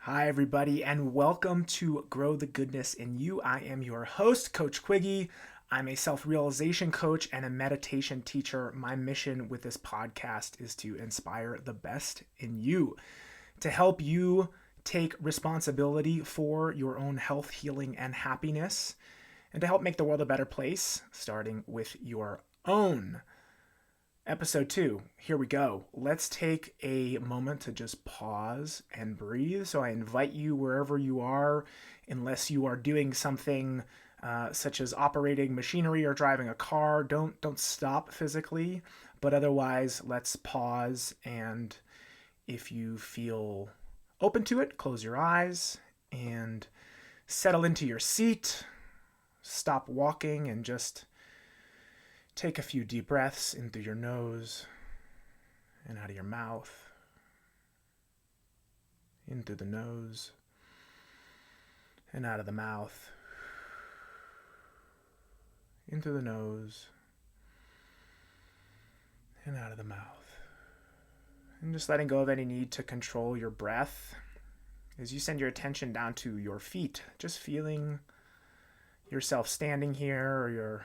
Hi, everybody, and welcome to Grow the Goodness in You. I am your host, Coach Quiggy. I'm a self realization coach and a meditation teacher. My mission with this podcast is to inspire the best in you, to help you take responsibility for your own health, healing, and happiness, and to help make the world a better place, starting with your own. Episode 2, here we go. Let's take a moment to just pause and breathe. So I invite you wherever you are, unless you are doing something such as operating machinery or driving a car, don't stop physically. But otherwise, let's pause, and if you feel open to it, close your eyes and settle into your seat. Stop walking and just take a few deep breaths in through your nose and out of your mouth. In through the nose and out of the mouth. In through the nose and out of the mouth. And just letting go of any need to control your breath as you send your attention down to your feet. Just feeling yourself standing here, or your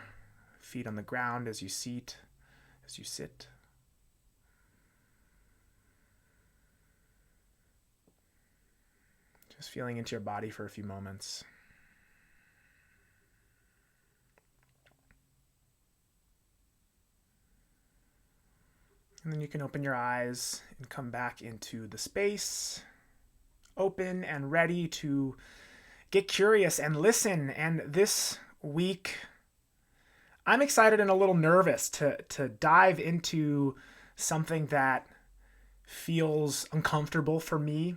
feet on the ground as you sit. Just feeling into your body for a few moments. And then you can open your eyes and come back into the space, open and ready to get curious and listen. And this week, I'm excited and a little nervous to dive into something that feels uncomfortable for me,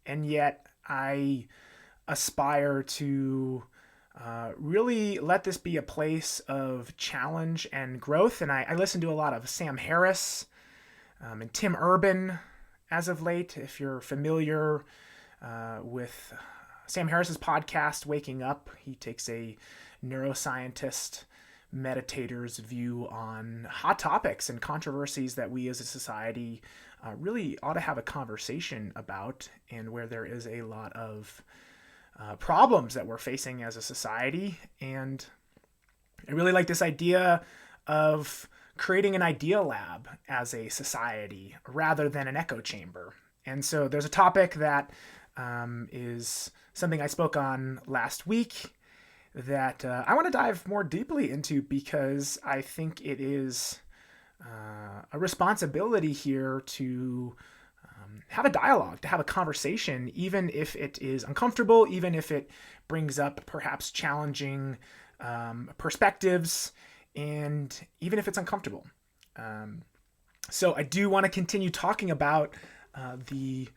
and yet I aspire to really let this be a place of challenge and growth. And I listen to a lot of Sam Harris and Tim Urban as of late. If you're familiar with Sam Harris's podcast, Waking Up, he takes a neuroscientist meditator's view on hot topics and controversies that we as a society really ought to have a conversation about, and where there is a lot of problems that we're facing as a society. And I really like this idea of creating an idea lab as a society rather than an echo chamber. And so there's a topic that is something I spoke on last week that I want to dive more deeply into, because I think it is a responsibility here to have a dialogue, to have a conversation, even if it is uncomfortable, even if it brings up perhaps challenging perspectives, and even if it's uncomfortable. So I do want to continue talking about the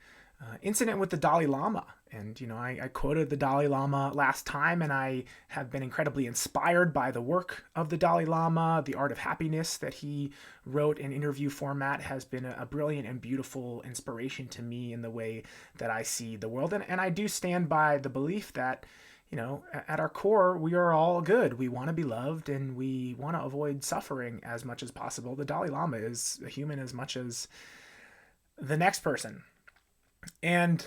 incident with the Dalai Lama. And, I quoted the Dalai Lama last time, and I have been incredibly inspired by the work of the Dalai Lama. The Art of Happiness that he wrote in interview format has been a brilliant and beautiful inspiration to me in the way that I see the world. And I do stand by the belief that, at our core, we are all good. We want to be loved, and we want to avoid suffering as much as possible. The Dalai Lama is a human as much as the next person. And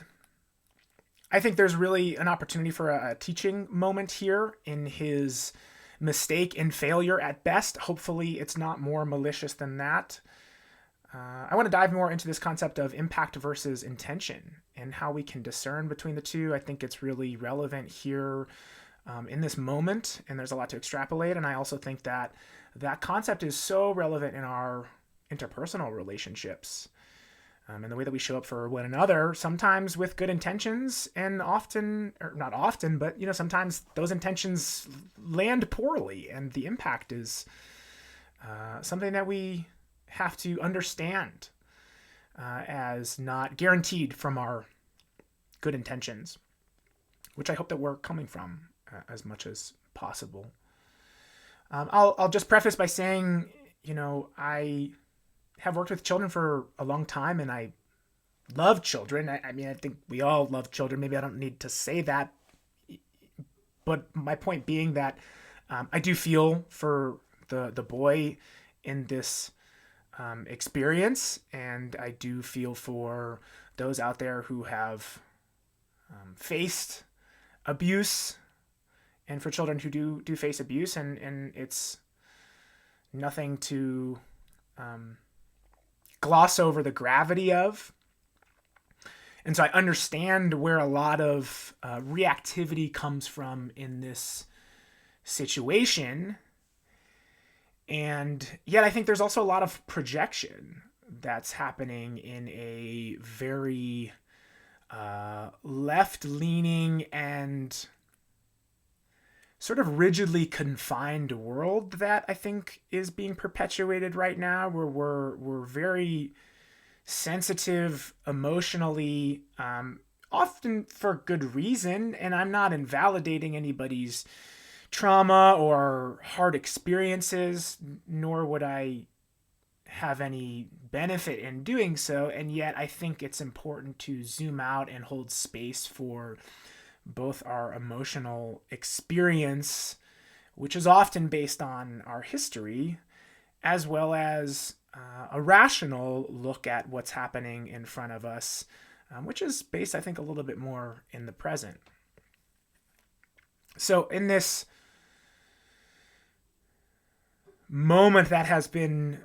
I think there's really an opportunity for a teaching moment here in his mistake and failure at best. Hopefully it's not more malicious than that. I want to dive more into this concept of impact versus intention and how we can discern between the two. I think it's really relevant here in this moment, and there's a lot to extrapolate. And I also think that that concept is so relevant in our interpersonal relationships. And the way that we show up for one another, sometimes with good intentions, and often, or not often, but sometimes those intentions land poorly, and the impact is something that we have to understand as not guaranteed from our good intentions, which I hope that we're coming from as much as possible. I'll just preface by saying, I have worked with children for a long time, and I love children. I think we all love children. Maybe I don't need to say that, but my point being that I do feel for the boy in this experience, and I do feel for those out there who have faced abuse, and for children who do face abuse, and it's nothing to gloss over the gravity of. And so I understand where a lot of reactivity comes from in this situation. And yet I think there's also a lot of projection that's happening in a very left-leaning and sort of rigidly confined world that I think is being perpetuated right now, where we're very sensitive emotionally, often for good reason. And I'm not invalidating anybody's trauma or hard experiences, nor would I have any benefit in doing so. And yet I think it's important to zoom out and hold space for both our emotional experience, which is often based on our history, as well as a rational look at what's happening in front of us, which is based, I think, a little bit more in the present. So in this moment that has been,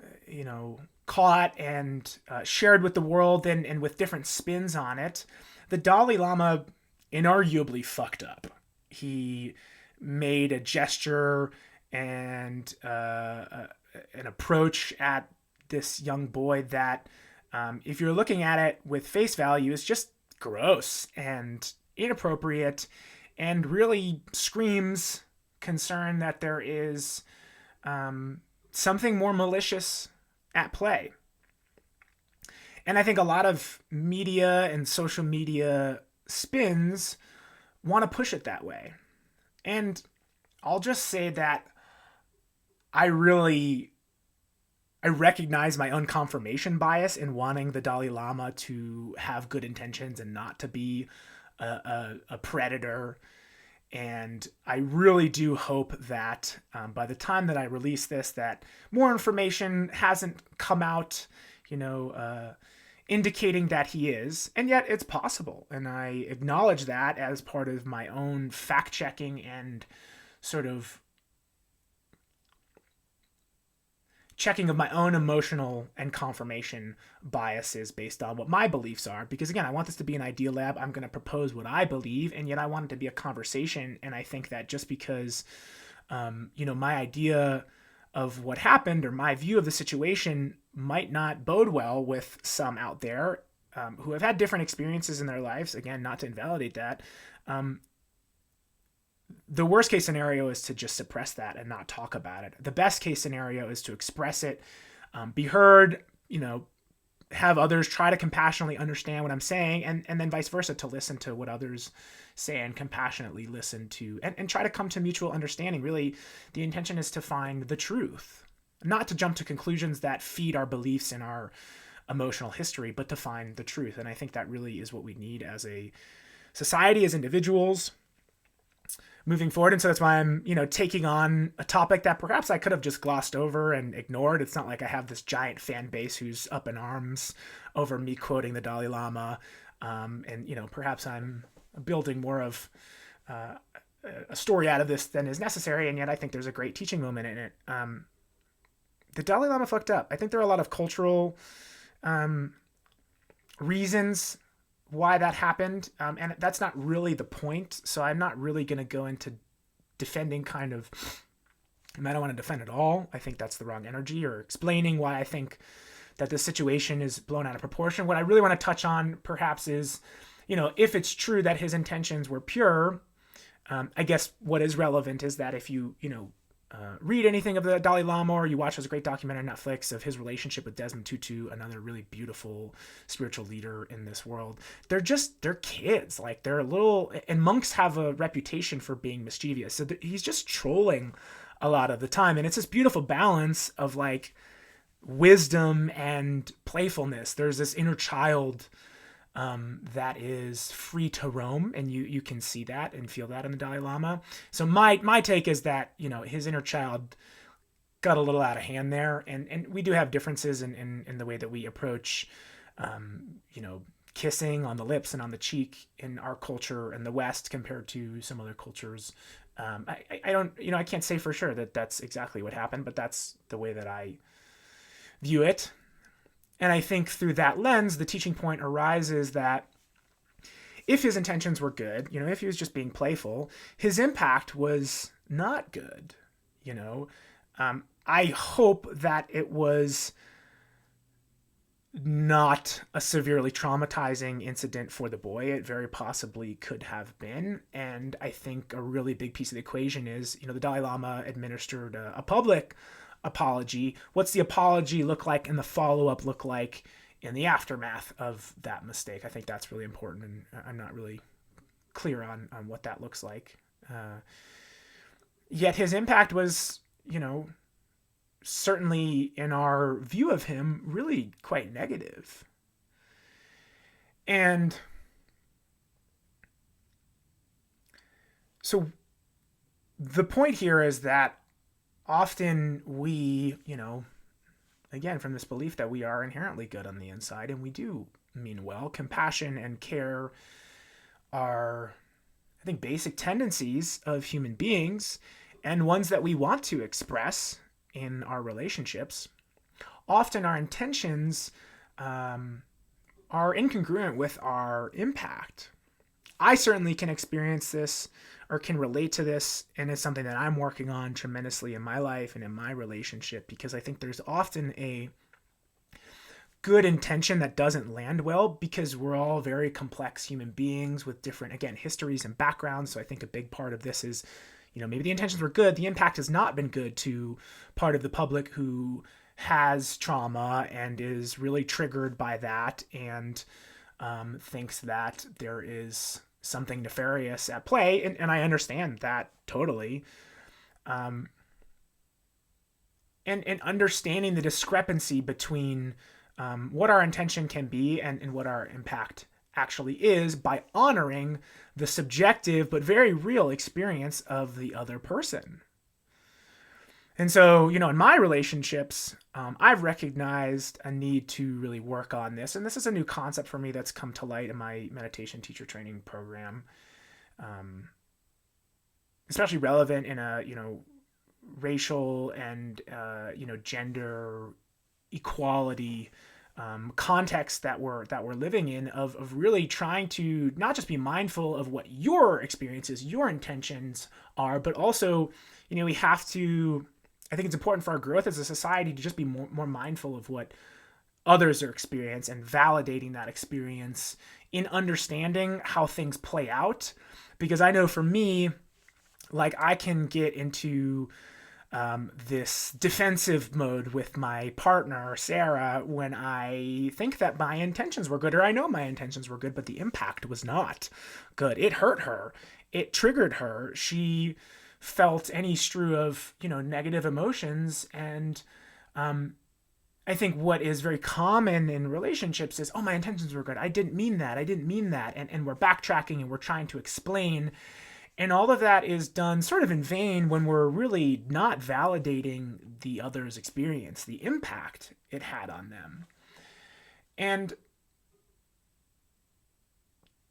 caught and shared with the world and with different spins on it, the Dalai Lama inarguably fucked up. He made a gesture and an approach at this young boy that, if you're looking at it with face value, is just gross and inappropriate and really screams concern that there is something more malicious at play. And I think a lot of media and social media spins want to push it that way. And I'll just say that I recognize my own confirmation bias in wanting the Dalai Lama to have good intentions and not to be a predator. And I really do hope that by the time that I release this, that more information hasn't come out, indicating that he is. And yet it's possible. And I acknowledge that as part of my own fact-checking and sort of checking of my own emotional and confirmation biases based on what my beliefs are. Because again, I want this to be an idea lab. I'm going to propose what I believe, and yet I want it to be a conversation. And I think that just because, my idea of what happened or my view of the situation might not bode well with some out there who have had different experiences in their lives, again, not to invalidate that, the worst case scenario is to just suppress that and not talk about it. The best case scenario is to express it, be heard, have others try to compassionately understand what I'm saying, and then vice versa, to listen to what others say and compassionately listen to, and try to come to mutual understanding. Really, the intention is to find the truth, not to jump to conclusions that feed our beliefs and our emotional history, but to find the truth. And I think that really is what we need as a society, as individuals, moving forward. And so that's why I'm, taking on a topic that perhaps I could have just glossed over and ignored. It's not like I have this giant fan base who's up in arms over me quoting the Dalai Lama. And perhaps I'm building more of a story out of this than is necessary. And yet I think there's a great teaching moment in it. The Dalai Lama fucked up. I think there are a lot of cultural reasons why that happened, and that's not really the point. So I'm not really going to go into defending I don't want to defend at all. I think that's the wrong energy, or explaining why I think that the situation is blown out of proportion. What I really want to touch on perhaps is, if it's true that his intentions were pure, I guess what is relevant is that if you, read anything of the Dalai Lama, or you watch this great documentary on Netflix of his relationship with Desmond Tutu, another really beautiful spiritual leader in this world, they're kids. Like, they're little, and monks have a reputation for being mischievous. So he's just trolling a lot of the time. And it's this beautiful balance of like wisdom and playfulness. There's this inner child that is free to roam, and you can see that and feel that in the Dalai Lama. So my take is that, his inner child got a little out of hand there, and we do have differences in the way that we approach, kissing on the lips and on the cheek in our culture in the West compared to some other cultures. I don't, I can't say for sure that that's exactly what happened, but that's the way that I view it. And I think through that lens, the teaching point arises that if his intentions were good, if he was just being playful, his impact was not good. I hope that it was not a severely traumatizing incident for the boy. It very possibly could have been. And I think a really big piece of the equation is, the Dalai Lama administered a public apology. What's the apology look like and the follow-up look like in the aftermath of that mistake? I think that's really important, and I'm not really clear on what that looks like. Yet his impact was, certainly in our view of him, really quite negative. And so the point here is that often we, again, from this belief that we are inherently good on the inside, and we do mean well, compassion and care are, I think, basic tendencies of human beings, and ones that we want to express in our relationships. Often our intentions are incongruent with our impact. I certainly can experience this or can relate to this, and it's something that I'm working on tremendously in my life and in my relationship, because I think there's often a good intention that doesn't land well because we're all very complex human beings with different, again, histories and backgrounds. So I think a big part of this is, maybe the intentions were good. The impact has not been good to part of the public who has trauma and is really triggered by that and thinks that there is something nefarious at play. And I understand that totally. And understanding the discrepancy between what our intention can be and what our impact actually is by honoring the subjective but very real experience of the other person. And so, in my relationships, I've recognized a need to really work on this. And this is a new concept for me that's come to light in my meditation teacher training program, especially relevant in a, racial and, gender equality context that we're living in, of really trying to not just be mindful of what your experiences, your intentions are, but also, we have to, I think it's important for our growth as a society to just be more mindful of what others are experiencing and validating that experience in understanding how things play out. Because I know for me, like, I can get into this defensive mode with my partner, Sarah, when I think that my intentions were good, or I know my intentions were good, but the impact was not good. It hurt her. It triggered her. She felt any strew of, negative emotions. And I think what is very common in relationships is, oh, my intentions were good. I didn't mean that. And we're backtracking and we're trying to explain. And all of that is done sort of in vain when we're really not validating the other's experience, the impact it had on them. And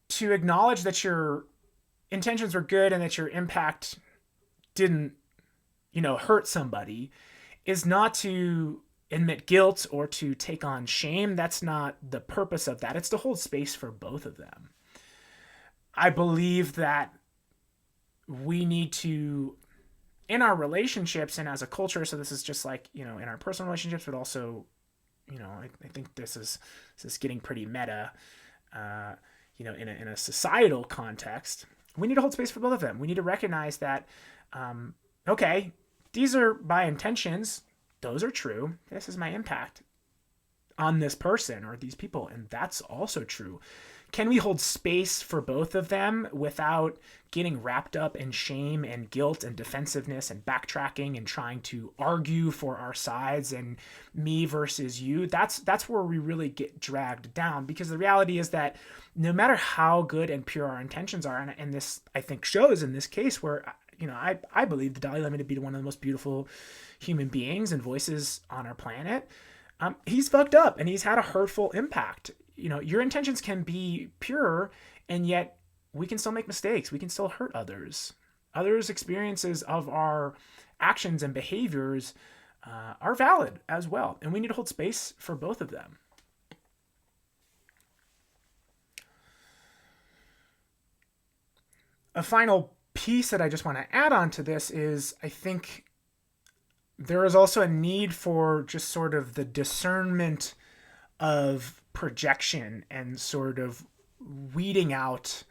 to acknowledge that your intentions were good and that your impact didn't, hurt somebody is not to admit guilt or to take on shame. That's not the purpose of that. It's to hold space for both of them. I believe that we need to, in our relationships and as a culture, so this is just like, in our personal relationships, but also, I think this is getting pretty meta, in a societal context. We need to hold space for both of them. We need to recognize that, okay, these are my intentions. Those are true. This is my impact on this person or these people, and that's also true. Can we hold space for both of them without getting wrapped up in shame and guilt and defensiveness and backtracking and trying to argue for our sides and me versus you? That's where we really get dragged down, because the reality is that no matter how good and pure our intentions are, and this, I think, shows in this case where, I believe the Dalai Lama to be one of the most beautiful human beings and voices on our planet. He's fucked up and he's had a hurtful impact. your intentions can be pure, and yet we can still make mistakes. We can still hurt others. Others' experiences of our actions and behaviors are valid as well. And we need to hold space for both of them. A final piece that I just want to add on to this is I think there is also a need for just sort of the discernment of projection and sort of weeding out.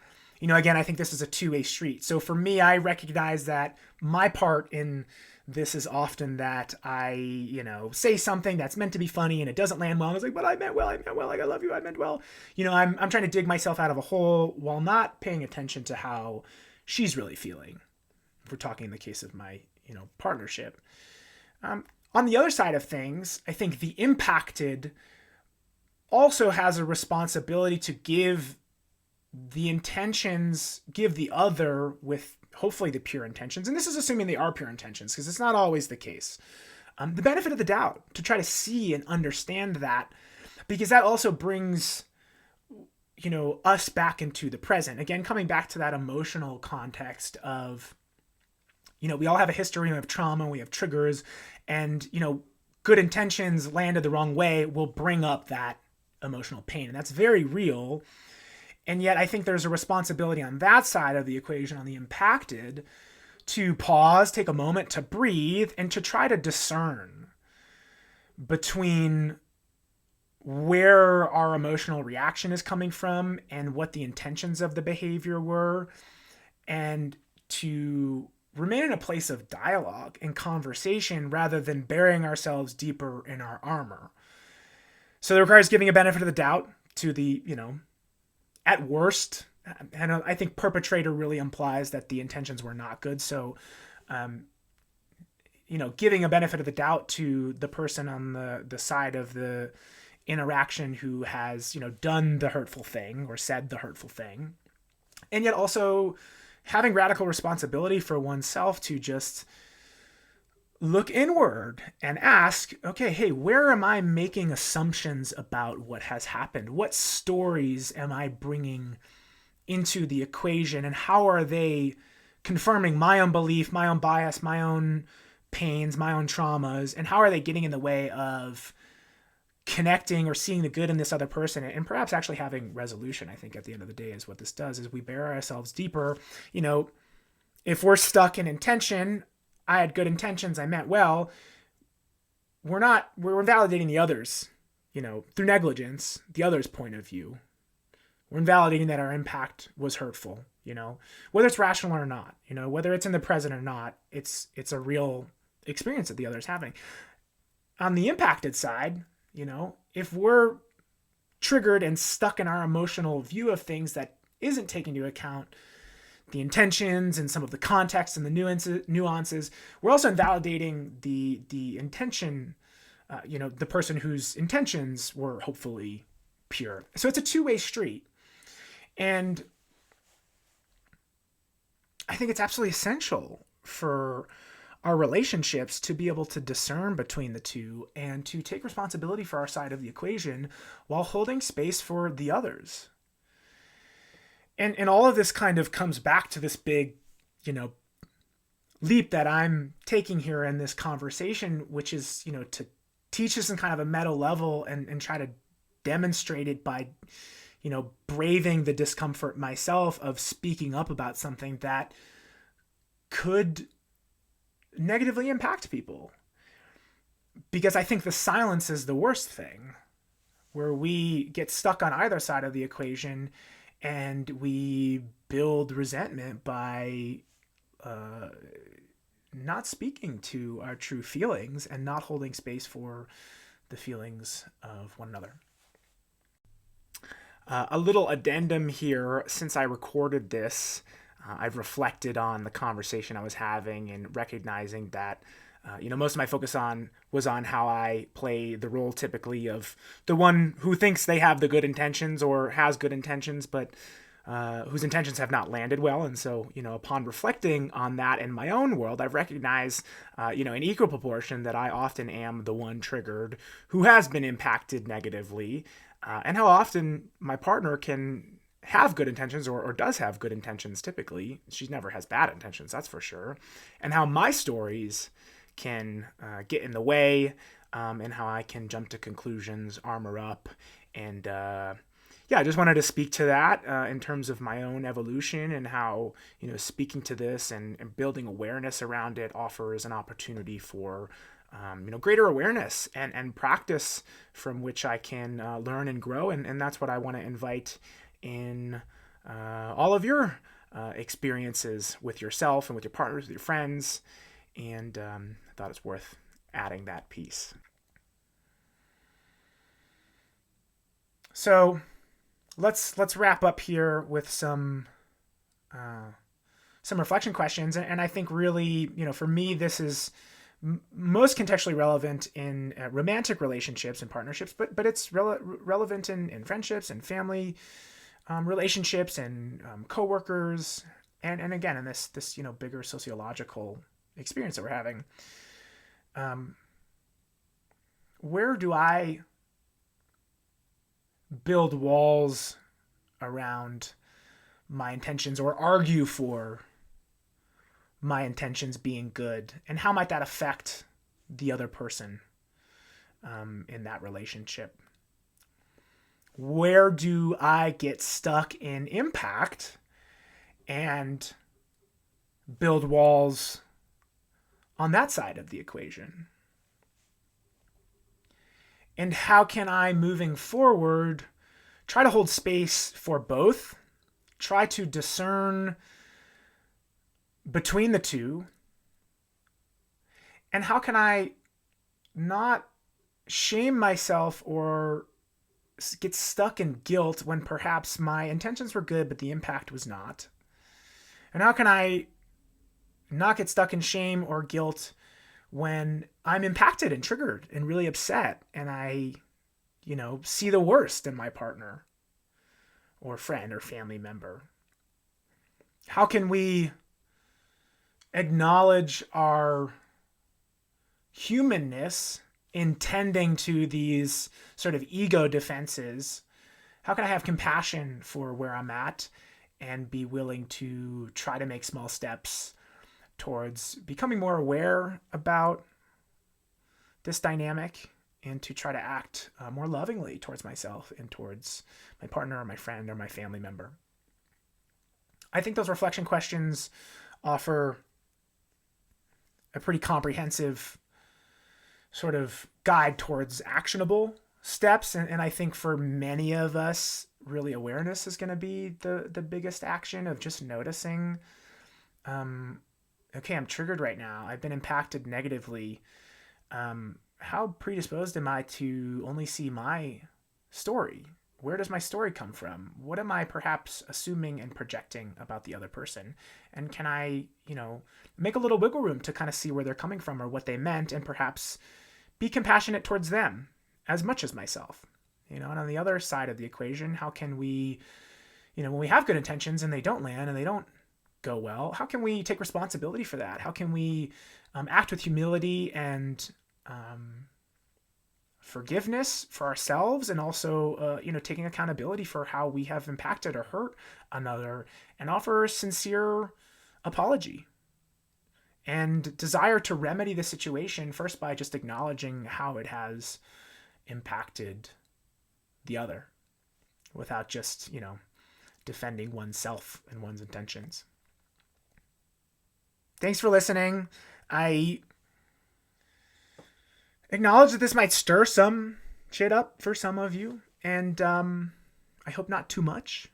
Again, I think this is a two-way street. So for me, I recognize that my part in this is often that I, say something that's meant to be funny and it doesn't land well. And I was like, but I meant well. Like, I love you. I meant well. I'm trying to dig myself out of a hole while not paying attention to how she's really feeling. If we're talking in the case of my, partnership. On the other side of things, I think the impacted also has a responsibility to give the other with hopefully the pure intentions. And this is assuming they are pure intentions, because it's not always the case. The benefit of the doubt, to try to see and understand that, because that also brings, us back into the present. Again, coming back to that emotional context of, we all have a history of trauma, we have triggers, and, good intentions landed the wrong way will bring up that emotional pain. And that's very real. And yet I think there's a responsibility on that side of the equation, on the impacted, to pause, take a moment to breathe, and to try to discern between where our emotional reaction is coming from and what the intentions of the behavior were, and to remain in a place of dialogue and conversation rather than burying ourselves deeper in our armor. So that requires giving a benefit of the doubt to the, at worst, and I think perpetrator really implies that the intentions were not good. So, giving a benefit of the doubt to the person on the side of the interaction who has, done the hurtful thing or said the hurtful thing. And yet also having radical responsibility for oneself to just look inward and ask, okay, hey, where am I making assumptions about what has happened? What stories am I bringing into the equation, and how are they confirming my own belief, my own bias, my own pains, my own traumas, and how are they getting in the way of connecting or seeing the good in this other person and perhaps actually having resolution? I think at the end of the day is what this does, is we bury ourselves deeper. If we're stuck in intention, I had good intentions, I meant well, we're invalidating the others, through negligence, the other's point of view. We're invalidating that our impact was hurtful, whether it's rational or not, whether it's in the present or not, it's a real experience that the other's having. On the impacted side, if we're triggered and stuck in our emotional view of things that isn't taking into account the intentions and some of the context and the nuances, we're also invalidating the intention, the person whose intentions were hopefully pure. So it's a two-way street. And I think it's absolutely essential for our relationships to be able to discern between the two and to take responsibility for our side of the equation while holding space for the others. And all of this kind of comes back to this big, leap that I'm taking here in this conversation, which is, to teach this in kind of a meta level and try to demonstrate it by, braving the discomfort myself of speaking up about something that could negatively impact people. Because I think the silence is the worst thing, where we get stuck on either side of the equation and we build resentment by not speaking to our true feelings and not holding space for the feelings of one another. A little addendum here. Since I recorded this, I've reflected on the conversation I was having and recognizing that most of my focus was on how I play the role typically of the one who thinks they have the good intentions or has good intentions, but whose intentions have not landed well. And so, upon reflecting on that in my own world, I've recognized, in equal proportion that I often am the one triggered who has been impacted negatively. and how often my partner can have good intentions or does have good intentions. Typically she never has bad intentions, that's for sure. And how my stories can get in the way, and how I can jump to conclusions, armor up, and yeah, I just wanted to speak to that in terms of my own evolution, and how, speaking to this and building awareness around it offers an opportunity for greater awareness and practice from which I can learn and grow. And that's what I want to invite in all of your experiences with yourself and with your partners, with your friends. And I thought it's worth adding that piece. So let's wrap up here with some reflection questions. And I think really, for me, this is most contextually relevant in romantic relationships and partnerships, but it's relevant in friendships and family relationships and coworkers, and again in this bigger sociological experience that we're having. Where do I build walls around my intentions or argue for my intentions being good, and how might that affect the other person in that relationship? Where do I get stuck in impact and build walls on that side of the equation? And how can I, moving forward, try to hold space for both, try to discern between the two, and how can I not shame myself or get stuck in guilt when perhaps my intentions were good but the impact was not? And how can I not get stuck in shame or guilt when I'm impacted and triggered and really upset, and I see the worst in my partner or friend or family member? How can we acknowledge our humanness in tending to these sort of ego defenses? How can I have compassion for where I'm at and be willing to try to make small steps towards becoming more aware about this dynamic, and to try to act more lovingly towards myself and towards my partner or my friend or my family member? I think those reflection questions offer a pretty comprehensive sort of guide towards actionable steps. And I think for many of us, really awareness is going to be the biggest action of just noticing, okay, I'm triggered right now. I've been impacted negatively. How predisposed am I to only see my story? Where does my story come from? What am I perhaps assuming and projecting about the other person? And can I, make a little wiggle room to kind of see where they're coming from or what they meant, and perhaps be compassionate towards them as much as myself? And on the other side of the equation, how can we, when we have good intentions and they don't land and they don't go well, how can we take responsibility for that? How can we act with humility and forgiveness for ourselves, and also, taking accountability for how we have impacted or hurt another, and offer sincere apology and desire to remedy the situation first by just acknowledging how it has impacted the other, without just, defending oneself and one's intentions. Thanks for listening. I acknowledge that this might stir some shit up for some of you, and I hope not too much.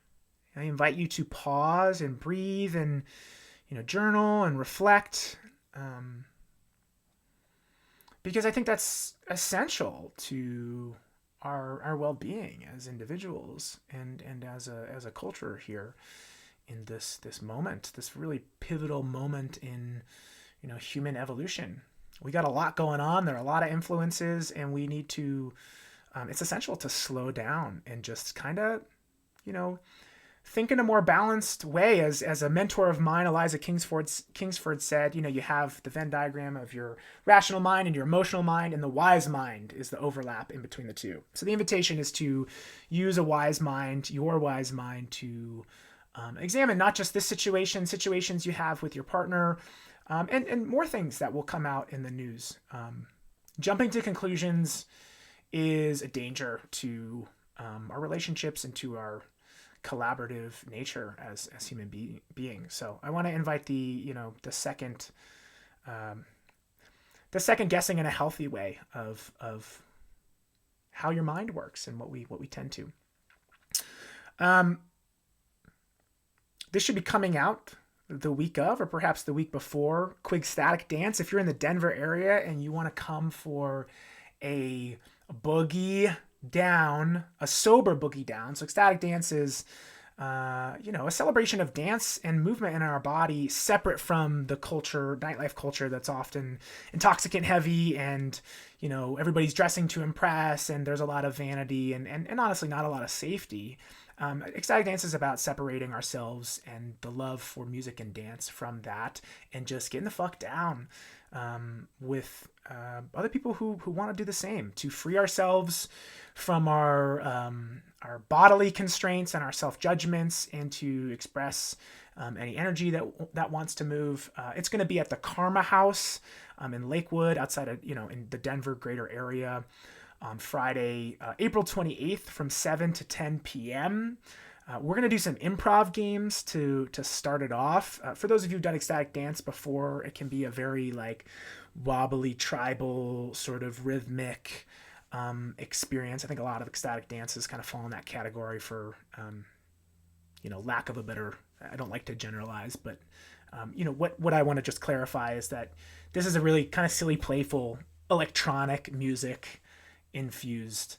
I invite you to pause and breathe and, journal and reflect, because I think that's essential to our well-being as individuals and as a culture here in this moment, this really pivotal moment in human evolution. We got a lot going on. There are a lot of influences, and we need to, it's essential to slow down and just kind of, think in a more balanced way. As a mentor of mine, Eliza Kingsford said, you have the Venn diagram of your rational mind and your emotional mind, and the wise mind is the overlap in between the two. So the invitation is to use a wise mind, your wise mind, to examine not just this situations you have with your partner, and more things that will come out in the news. Jumping to conclusions is a danger to our relationships and to our collaborative nature as human beings. So I want to invite the second guessing in a healthy way of how your mind works and what we tend to. This should be coming out the week of, or perhaps the week before, Quig Static Dance. If you're in the Denver area and you want to come for a boogie down, a sober boogie down. So ecstatic dance is, a celebration of dance and movement in our body, separate from the culture, nightlife culture that's often intoxicant heavy, and everybody's dressing to impress, and there's a lot of vanity and honestly not a lot of safety. Ecstatic dance is about separating ourselves and the love for music and dance from that, and just getting the fuck down with other people who want to do the same, to free ourselves from our bodily constraints and our self-judgments, and to express any energy that wants to move. It's going to be at the Karma House in Lakewood, outside of in the Denver greater area, on Friday, April 28th from 7 to 10 p.m. We're going to do some improv games to start it off. For those of you who've done ecstatic dance before, it can be a very wobbly, tribal, sort of rhythmic experience. I think a lot of ecstatic dances kind of fall in that category for, lack of a better, I don't like to generalize, but, what I want to just clarify is that this is a really kind of silly, playful, electronic music infused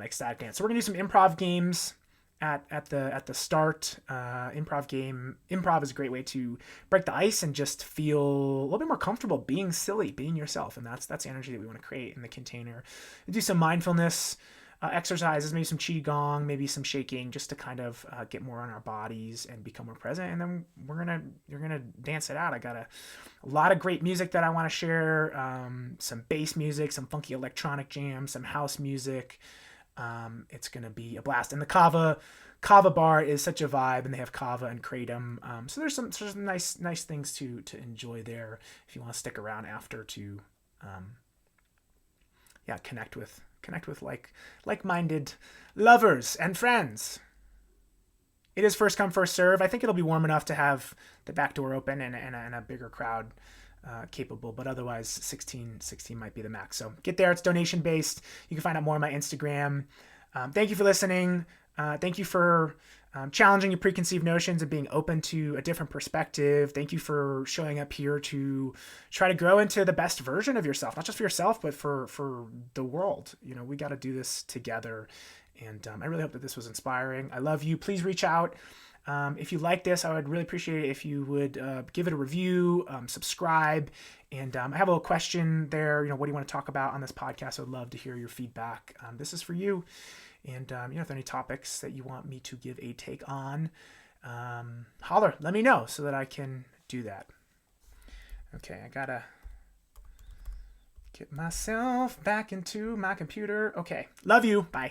ecstatic dance. So we're gonna do some improv games at the start. Improv is a great way to break the ice and just feel a little bit more comfortable being silly, being yourself, and that's the energy that we want to create in the container. We do some mindfulness exercises, maybe some qigong, maybe some shaking, just to kind of get more on our bodies and become more present. And then you're gonna dance it out. I got a lot of great music that I want to share. Some bass music, some funky electronic jams, some house music. It's gonna be a blast. And the Kava bar is such a vibe, and they have kava and kratom. So there's some nice things to enjoy there if you want to stick around after to connect with like-minded lovers and friends. It is first come, first serve. I think it'll be warm enough to have the back door open and a bigger crowd capable, but otherwise 16 might be the max. So get there. It's donation based. You can find out more on my Instagram. Thank you for listening. Thank you for challenging your preconceived notions and being open to a different perspective. Thank you for showing up here to try to grow into the best version of yourself, not just for yourself, but for the world. We got to do this together. And I really hope that this was inspiring. I love you. Please reach out. If you like this, I would really appreciate it if you would give it a review, subscribe, and I have a little question there. What do you want to talk about on this podcast? I would love to hear your feedback. This is for you. And, if there are any topics that you want me to give a take on, holler, let me know so that I can do that. Okay, I gotta get myself back into my computer. Okay, love you. Bye.